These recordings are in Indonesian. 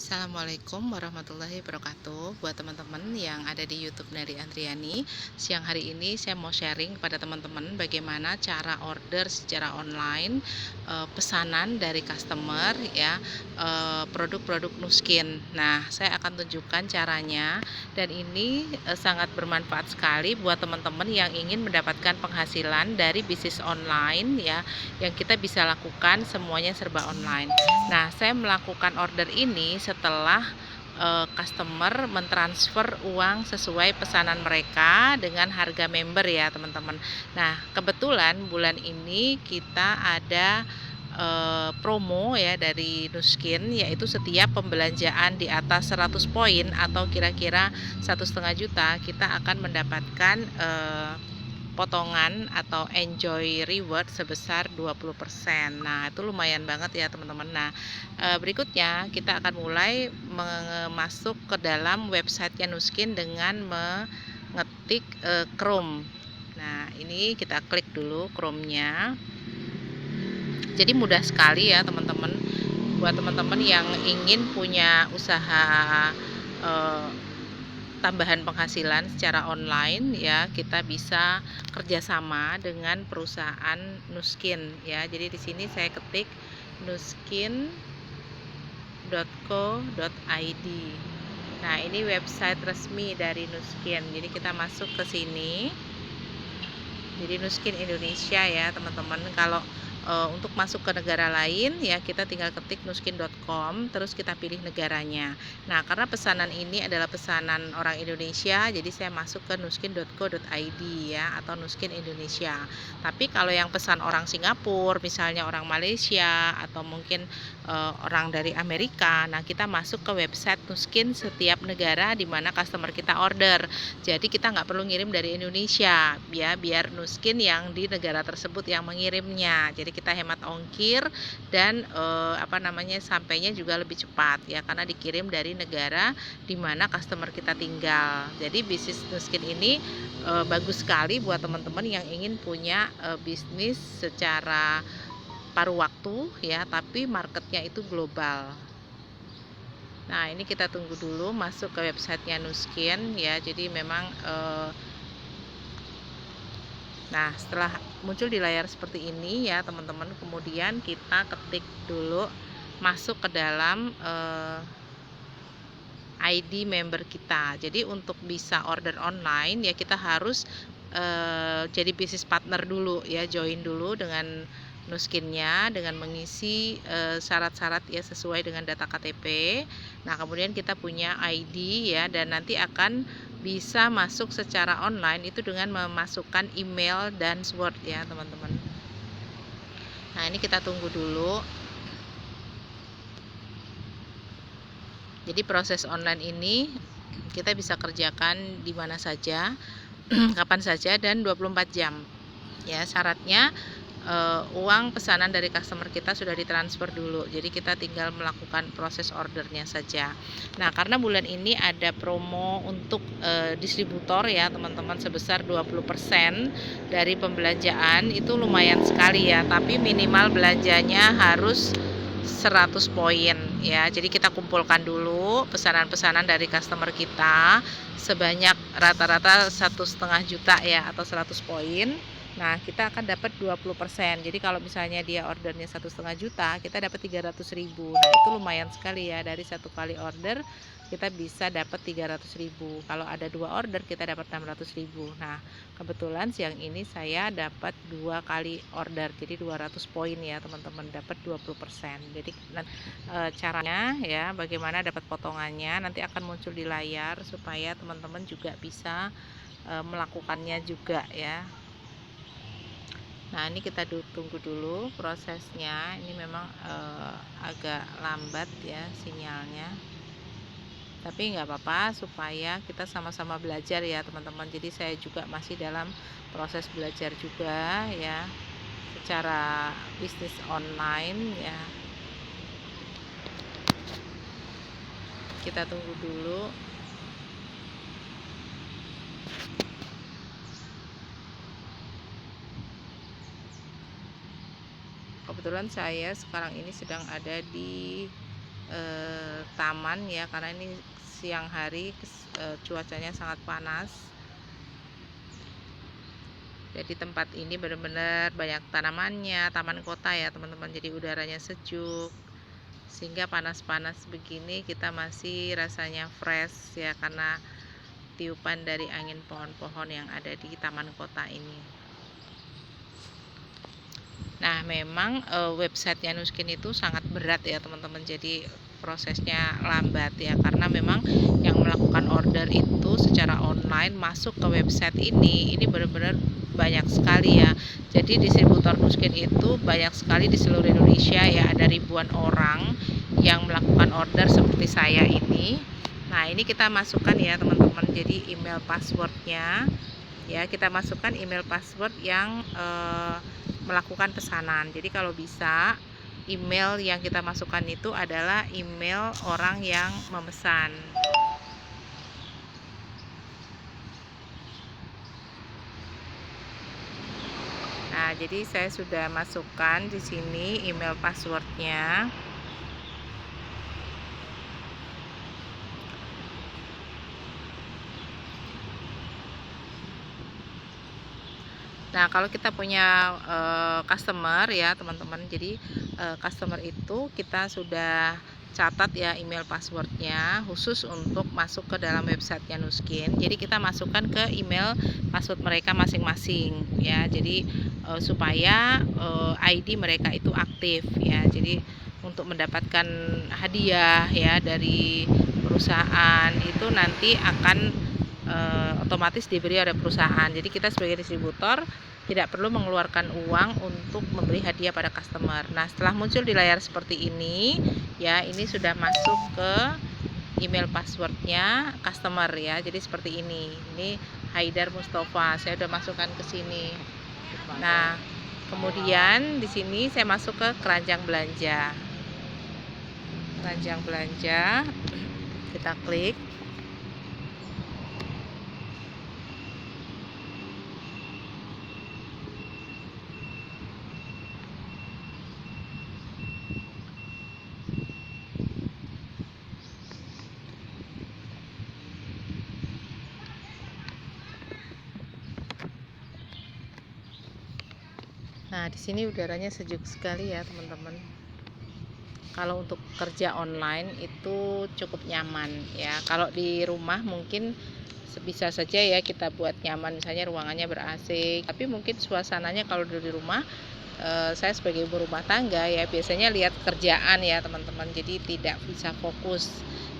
Assalamualaikum warahmatullahi wabarakatuh. Buat teman-teman yang ada di YouTube Neri Andriani, siang hari ini saya mau sharing kepada teman-teman bagaimana cara order secara online, pesanan dari customer ya, produk-produk Nuskin. Nah, saya akan tunjukkan caranya dan ini sangat bermanfaat sekali buat teman-teman yang ingin mendapatkan penghasilan dari bisnis online ya, yang kita bisa lakukan semuanya serba online. Nah, saya melakukan order ini setelah customer mentransfer uang sesuai pesanan mereka dengan harga member ya, teman-teman. Nah, kebetulan bulan ini kita ada promo ya dari Nuskin, yaitu setiap pembelanjaan di atas 100 poin atau kira-kira 1,5 juta, kita akan mendapatkan potongan atau enjoy reward sebesar 20%. Nah, itu lumayan banget ya, teman-teman. Nah, berikutnya kita akan mulai masuk ke dalam website Nuskin dengan mengetik Chrome. Nah, ini kita klik dulu Chrome-nya. Jadi mudah sekali ya, teman-teman. Buat teman-teman yang ingin punya usaha tambahan penghasilan secara online ya, kita bisa kerjasama dengan perusahaan Nuskin ya. Jadi di sini saya ketik nuskin.co.id. Nah, ini website resmi dari Nuskin. Jadi kita masuk ke sini. Jadi Nuskin Indonesia ya, teman-teman. Kalau untuk masuk ke negara lain ya, kita tinggal ketik nuskin.com, terus kita pilih negaranya. Nah, karena pesanan ini adalah pesanan orang Indonesia, jadi saya masuk ke nuskin.co.id ya, atau Nuskin Indonesia. Tapi kalau yang pesan orang Singapura, misalnya orang Malaysia, atau mungkin orang dari Amerika, nah kita masuk ke website Nuskin setiap negara di mana customer kita order. Jadi kita nggak perlu ngirim dari Indonesia ya, biar Nuskin yang di negara tersebut yang mengirimnya. Jadi kita hemat ongkir dan sampainya juga lebih cepat ya, karena dikirim dari negara di mana customer kita tinggal. Jadi bisnis Nuskin ini bagus sekali buat teman-teman yang ingin punya bisnis secara paruh waktu ya, tapi marketnya itu global. Nah, ini kita tunggu dulu masuk ke websitenya Nuskin ya. Jadi memang nah, setelah muncul di layar seperti ini ya, teman-teman, kemudian kita ketik dulu masuk ke dalam ID member kita. Jadi untuk bisa order online ya, kita harus jadi bisnis partner dulu ya, join dulu dengan Nuskinnya dengan mengisi syarat-syarat ya sesuai dengan data KTP. Nah, kemudian kita punya ID ya, dan nanti akan bisa masuk secara online itu dengan memasukkan email dan password ya, teman-teman. Nah, ini kita tunggu dulu. Jadi proses online ini kita bisa kerjakan di mana saja, kapan saja, dan 24 jam. Ya, syaratnya uang pesanan dari customer kita sudah ditransfer dulu. Jadi kita tinggal melakukan proses ordernya saja. Nah, karena bulan ini ada promo untuk distributor ya, teman-teman, sebesar 20% dari pembelanjaan. Itu lumayan sekali ya, tapi minimal belanjanya harus 100 poin ya. Jadi kita kumpulkan dulu pesanan-pesanan dari customer kita sebanyak rata-rata 1,5 juta ya, atau 100 poin. Nah, kita akan dapat 20%. Jadi kalau misalnya dia ordernya 1,5 juta, kita dapat 300.000. Nah, itu lumayan sekali ya, dari satu kali order kita bisa dapat 300.000. Kalau ada 2 order kita dapat 600.000. Nah, kebetulan siang ini saya dapat 2 kali order, jadi 200 poin ya, teman-teman, dapat 20%. Jadi caranya ya, bagaimana dapat potongannya nanti akan muncul di layar supaya teman-teman juga bisa melakukannya juga ya. Nah, ini kita tunggu dulu prosesnya. Ini memang agak lambat ya sinyalnya, tapi nggak apa-apa, supaya kita sama-sama belajar ya, teman-teman. Jadi saya juga masih dalam proses belajar juga ya, secara bisnis online ya. Kita tunggu dulu. Kebetulan saya sekarang ini sedang ada di taman ya, karena ini siang hari cuacanya sangat panas. Jadi tempat ini benar-benar banyak tanamannya, taman kota ya teman-teman, jadi udaranya sejuk, sehingga panas-panas begini kita masih rasanya fresh ya, karena tiupan dari angin pohon-pohon yang ada di taman kota ini. Nah, memang websitenya Nuskin itu sangat berat ya teman-teman, jadi prosesnya lambat ya, karena memang yang melakukan order itu secara online masuk ke website ini benar-benar banyak sekali ya. Jadi distributor Nuskin itu banyak sekali di seluruh Indonesia ya, ada ribuan orang yang melakukan order seperti saya ini. Nah, ini kita masukkan ya teman-teman, jadi email passwordnya ya, kita masukkan email password yang melakukan pesanan. Jadi kalau bisa email yang kita masukkan itu adalah email orang yang memesan. Nah, jadi saya sudah masukkan di sini email passwordnya. Nah, kalau kita punya customer ya teman-teman, jadi customer itu kita sudah catat ya email passwordnya khusus untuk masuk ke dalam websitenya Nuskin. Jadi kita masukkan ke email password mereka masing-masing ya, jadi supaya ID mereka itu aktif ya. Jadi untuk mendapatkan hadiah ya dari perusahaan itu nanti akan otomatis diberi oleh perusahaan. Jadi kita sebagai distributor tidak perlu mengeluarkan uang untuk memberi hadiah pada customer. Nah, setelah muncul di layar seperti ini ya, ini sudah masuk ke email passwordnya customer ya. Jadi seperti ini Haidar Mustafa, saya sudah masukkan ke sini. Nah, kemudian di sini saya masuk ke keranjang belanja. Keranjang belanja, kita klik. Nah, di sini udaranya sejuk sekali ya, teman-teman. Kalau untuk kerja online itu cukup nyaman ya. Kalau di rumah mungkin bisa saja ya kita buat nyaman, misalnya ruangannya ber-AC, tapi mungkin suasananya kalau di rumah, saya sebagai ibu rumah tangga ya biasanya lihat kerjaan ya teman-teman, jadi tidak bisa fokus.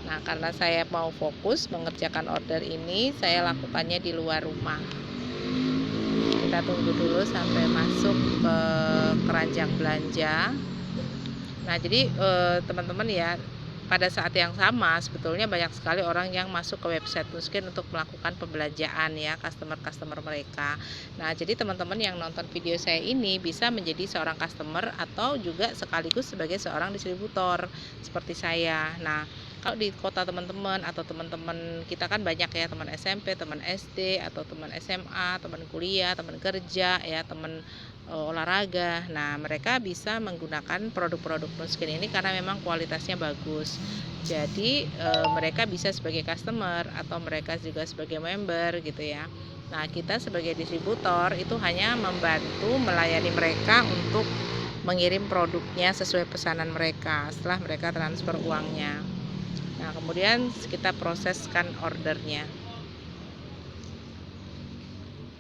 Nah, karena saya mau fokus mengerjakan order ini, saya lakukannya di luar rumah. Kita tunggu dulu sampai masuk ke keranjang belanja. Nah, jadi teman-teman ya, pada saat yang sama sebetulnya banyak sekali orang yang masuk ke website Nuskin untuk melakukan pembelanjaan ya, customer-customer mereka. Nah, jadi teman-teman yang nonton video saya ini bisa menjadi seorang customer atau juga sekaligus sebagai seorang distributor seperti saya. Nah, kalau di kota teman-teman atau teman-teman kita kan banyak ya, teman SMP, teman SD, atau teman SMA, teman kuliah, teman kerja ya, teman olahraga. Nah, mereka bisa menggunakan produk-produk Nuskin ini karena memang kualitasnya bagus. Jadi mereka bisa sebagai customer atau mereka juga sebagai member gitu ya. Nah, kita sebagai distributor itu hanya membantu melayani mereka untuk mengirim produknya sesuai pesanan mereka setelah mereka transfer uangnya. Nah, kemudian kita proseskan ordernya.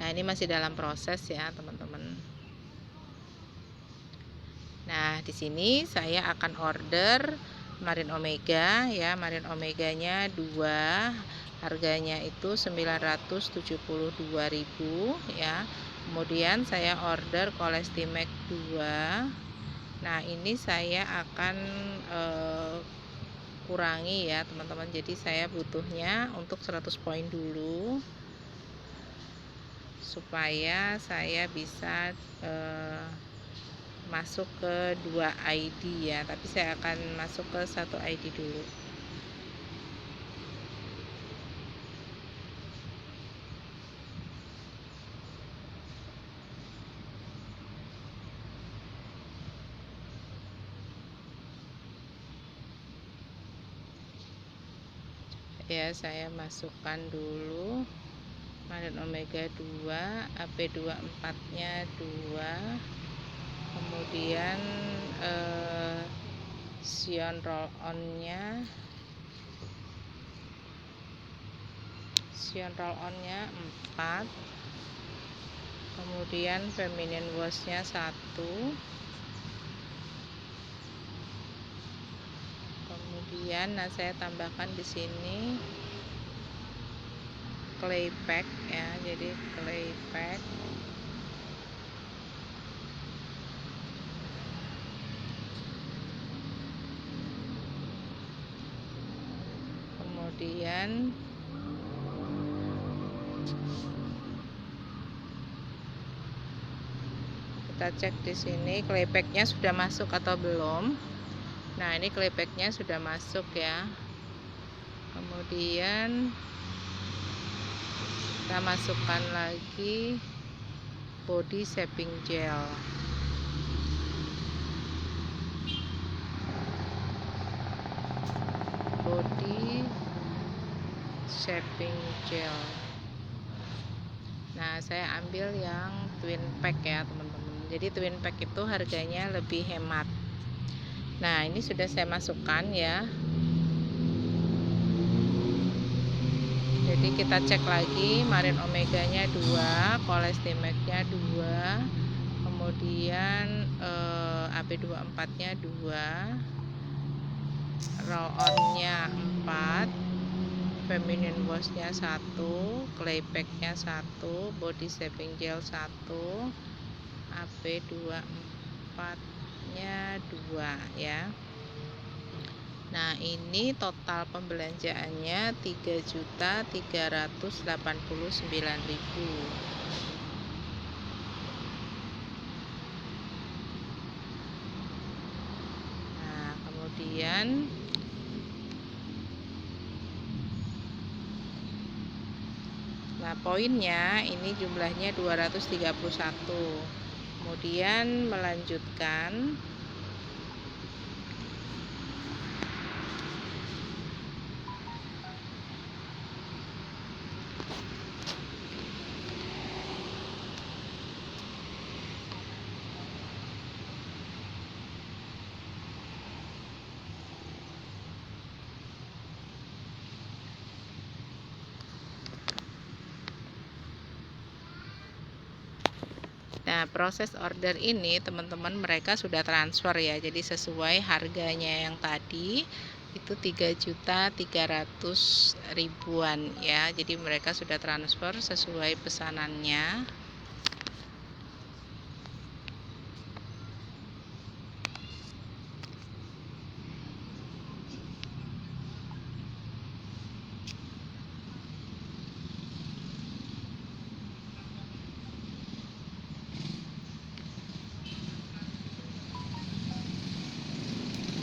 Nah, ini masih dalam proses ya, teman-teman. Nah, di sini saya akan order Marine Omega ya. Marine Omeganya 2, harganya itu 972.000 ya. Kemudian saya order Colestimax 2. Nah, ini saya akan kurangi ya, teman-teman. Jadi saya butuhnya untuk 100 poin dulu supaya saya bisa masuk ke 2 ID ya, tapi saya akan masuk ke 1 ID dulu. ya, saya masukkan dulu Marine Omega 2, AP24 nya 2, kemudian Sion roll on nya 4, kemudian feminine wash nya 1, kemudian saya tambahkan di sini clay pack ya, jadi clay pack, kemudian kita cek di sini clay packnya sudah masuk atau belum. Nah, ini clay packnya sudah masuk ya. Kemudian kita masukkan lagi body shaping gel. Body shaping gel. Nah, saya ambil yang twin pack ya, teman-teman. Jadi twin pack itu harganya lebih hemat. Nah, ini sudah saya masukkan ya. Jadi kita cek lagi Marine Omega nya 2, Colistimag nya 2, kemudian AP24 nya 2, roll on nya 4, feminine wash nya 1, clay pack nya 1, body shaping gel 1, AP24 nya 2 ya. Nah, ini total pembelanjaannya 3.389.000. Nah, kemudian poinnya ini jumlahnya 231. Kemudian melanjutkan Nah, proses order ini teman-teman mereka sudah transfer ya. Jadi sesuai harganya yang tadi itu 3.300.000-an ya. Jadi mereka sudah transfer sesuai pesanannya.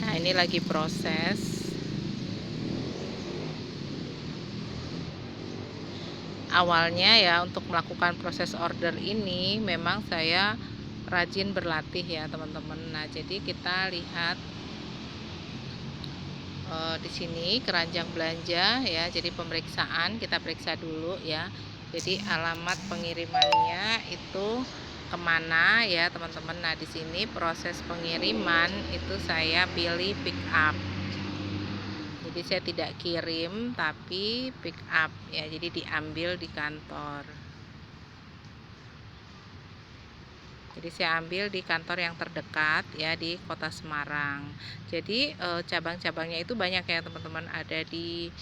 Nah, ini lagi proses. Awalnya ya untuk melakukan proses order ini memang saya rajin berlatih ya, teman-teman. Nah, jadi kita lihat di sini keranjang belanja ya. Jadi pemeriksaan kita periksa dulu ya. Jadi alamat pengirimannya itu kemana ya, teman-teman. Nah, di sini proses pengiriman itu saya pilih pick up. Jadi saya tidak kirim tapi pick up ya. Jadi diambil di kantor. Jadi saya ambil di kantor yang terdekat ya di Kota Semarang. Jadi cabang-cabangnya itu banyak ya, teman-teman. Ada di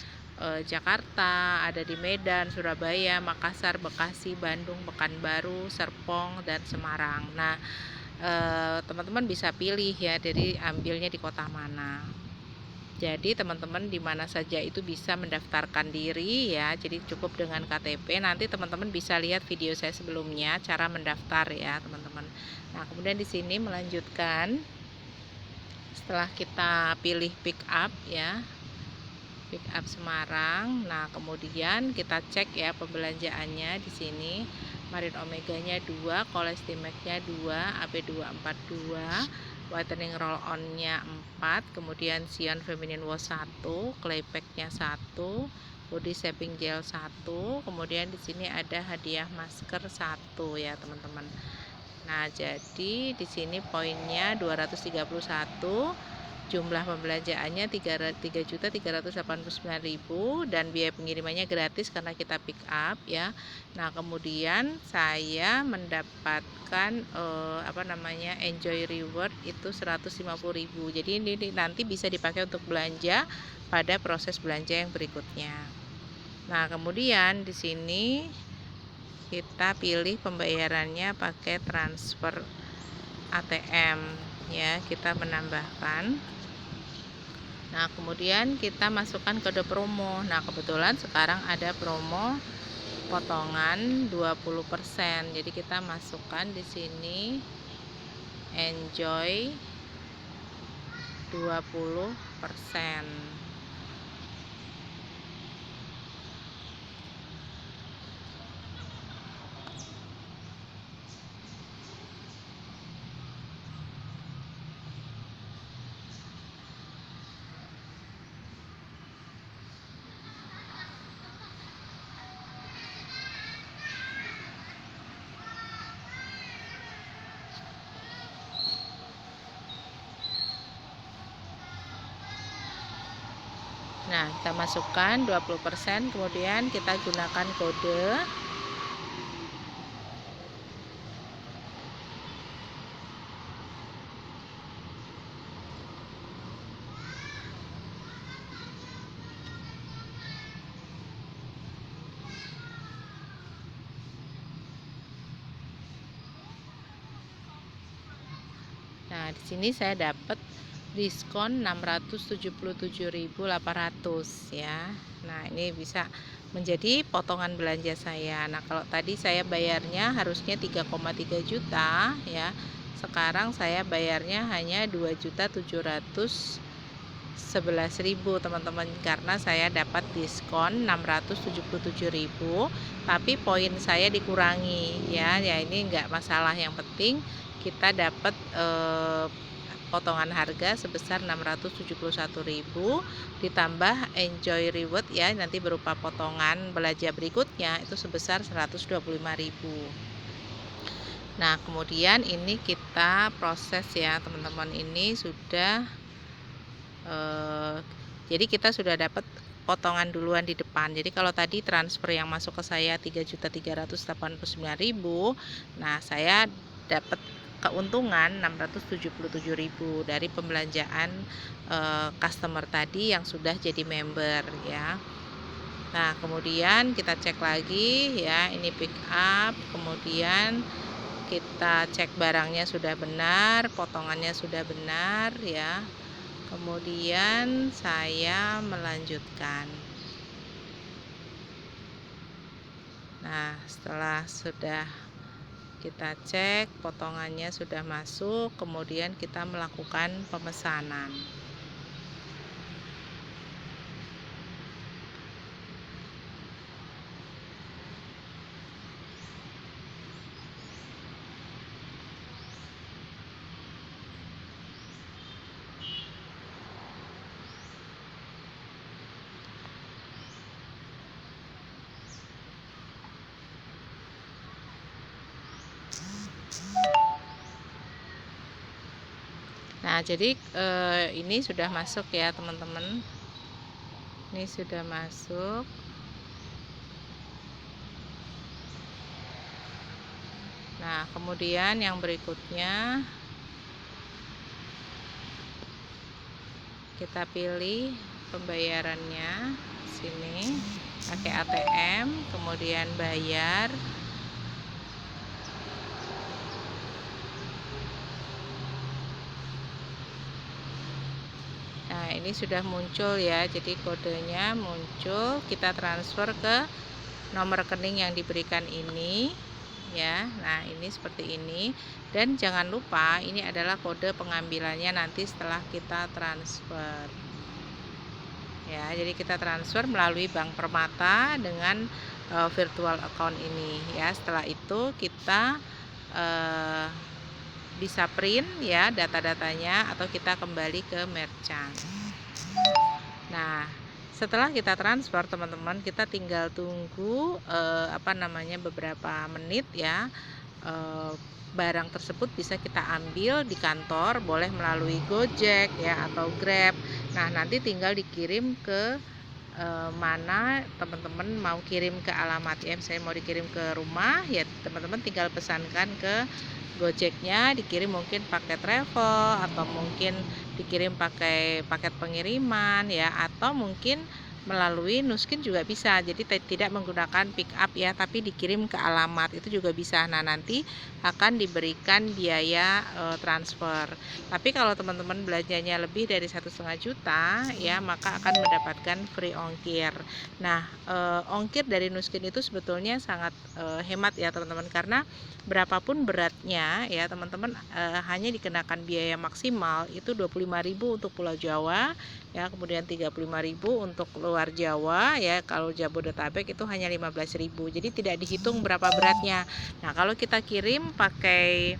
Jakarta, ada di Medan, Surabaya, Makassar, Bekasi, Bandung, Pekanbaru, Serpong, dan Semarang. Nah, teman-teman bisa pilih ya, jadi ambilnya di kota mana. Jadi teman-teman di mana saja itu bisa mendaftarkan diri ya. Jadi cukup dengan KTP. Nanti teman-teman bisa lihat video saya sebelumnya cara mendaftar ya, teman-teman. Nah, kemudian di sini melanjutkan setelah kita pilih pick up ya. Pick up Semarang. Nah, kemudian kita cek ya pembelanjaannya di sini. Marine Omega nya 2, Colistimag nya 2, AP24 2, whitening roll on-nya 4, kemudian Sion Feminine Wash 1, clay pack-nya 1, body shaping gel 1, kemudian di sini ada hadiah masker 1 ya teman-teman. Nah, jadi di sini poinnya 231, jumlah pembelanjaannya 3.389.000 dan biaya pengirimannya gratis karena kita pick up ya. Nah, kemudian saya mendapatkan enjoy reward itu 150.000. Jadi ini nanti bisa dipakai untuk belanja pada proses belanja yang berikutnya. Nah, kemudian di sini kita pilih pembayarannya pakai transfer ATM ya, kita menambahkan. Nah, kemudian kita masukkan kode promo. Nah, kebetulan sekarang ada promo potongan 20%. Jadi kita masukkan di sini enjoy 20%. Nah, kita masukkan 20%, kemudian kita gunakan kode. Nah, di sini saya dapat diskon 677.800 ya. Nah, ini bisa menjadi potongan belanja saya. Nah, kalau tadi saya bayarnya harusnya 3,3 juta ya. Sekarang saya bayarnya hanya 2.711.000 teman-teman, karena saya dapat diskon 677.000, tapi poin saya dikurangi ya. Ya, ini enggak masalah, yang penting kita dapat potongan harga sebesar 671.000 ditambah enjoy reward ya, nanti berupa potongan belanja berikutnya itu sebesar 125.000. Nah, kemudian ini kita proses ya teman-teman. Ini sudah jadi kita sudah dapat potongan duluan di depan. Jadi kalau tadi transfer yang masuk ke saya 3.389.000, nah saya dapat keuntungan 677.000 dari pembelanjaan customer tadi yang sudah jadi member ya. Nah, kemudian kita cek lagi ya, ini pick up, kemudian kita cek barangnya sudah benar, potongannya sudah benar ya. Kemudian saya melanjutkan. Nah, setelah sudah kita cek potongannya sudah masuk, kemudian kita melakukan pemesanan. Nah, jadi ini sudah masuk ya teman-teman. Ini sudah masuk. Nah, kemudian yang berikutnya kita pilih pembayarannya sini pakai ATM, kemudian bayar. Nah, ini sudah muncul ya, jadi kodenya muncul, kita transfer ke nomor rekening yang diberikan ini ya. Nah, ini seperti ini, dan jangan lupa ini adalah kode pengambilannya nanti setelah kita transfer ya. Jadi kita transfer melalui Bank Permata dengan virtual account ini ya. Setelah itu kita bisa print ya data-datanya, atau kita kembali ke merchant. Nah, setelah kita transfer teman-teman, kita tinggal tunggu beberapa menit ya. Barang tersebut bisa kita ambil di kantor, boleh melalui Gojek ya atau Grab. Nah, nanti tinggal dikirim ke mana teman-teman mau kirim ke alamat ya. Misalnya mau dikirim ke rumah ya, teman-teman tinggal pesankan ke Gojeknya, dikirim mungkin pakai travel, atau mungkin dikirim pakai paket pengiriman ya, atau mungkin melalui Nuskin juga bisa. Jadi tidak menggunakan pick up ya, tapi dikirim ke alamat itu juga bisa. Nah, nanti akan diberikan biaya transfer. Tapi kalau teman-teman belanjanya lebih dari 1,5 juta ya, maka akan mendapatkan free ongkir. Nah, ongkir dari Nuskin itu sebetulnya sangat hemat ya teman-teman, karena berapapun beratnya ya teman-teman, hanya dikenakan biaya maksimal itu 25.000 untuk Pulau Jawa ya, kemudian 35.000 untuk luar Jawa ya. Kalau Jabodetabek itu hanya 15.000. Jadi tidak dihitung berapa beratnya. Nah, kalau kita kirim pakai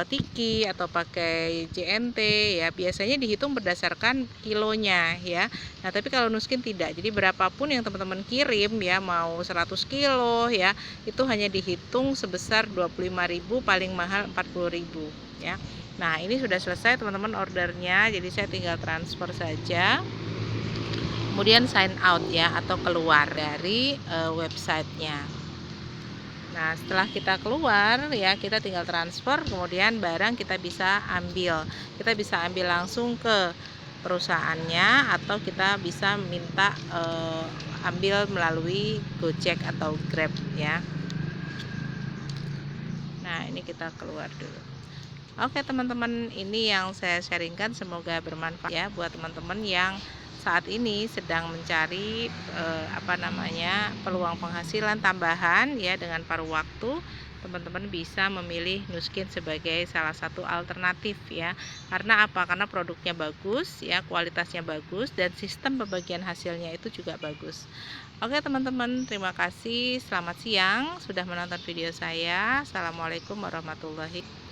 Tiki atau pakai JNT ya, biasanya dihitung berdasarkan kilonya ya. Nah, tapi kalau Nuskin tidak. Jadi berapapun yang teman-teman kirim ya, mau 100 kilo ya, itu hanya dihitung sebesar 25.000, paling mahal 40.000 ya. Nah, ini sudah selesai teman-teman ordernya. Jadi saya tinggal transfer saja. Kemudian sign out ya, atau keluar dari websitenya. Nah, setelah kita keluar ya, kita tinggal transfer, kemudian barang kita bisa ambil. Kita bisa ambil langsung ke perusahaannya, atau kita bisa minta ambil melalui Gojek atau Grab ya. Nah, ini kita keluar dulu. Oke teman-teman, ini yang saya sharingkan, semoga bermanfaat ya buat teman-teman yang saat ini sedang mencari peluang penghasilan tambahan ya dengan paruh waktu. Teman-teman bisa memilih Nuskin sebagai salah satu alternatif ya. Karena apa? Karena produknya bagus ya, kualitasnya bagus, dan sistem pembagian hasilnya itu juga bagus. Oke teman-teman, terima kasih. Selamat siang sudah menonton video saya. Assalamualaikum warahmatullahi wabarakatuh.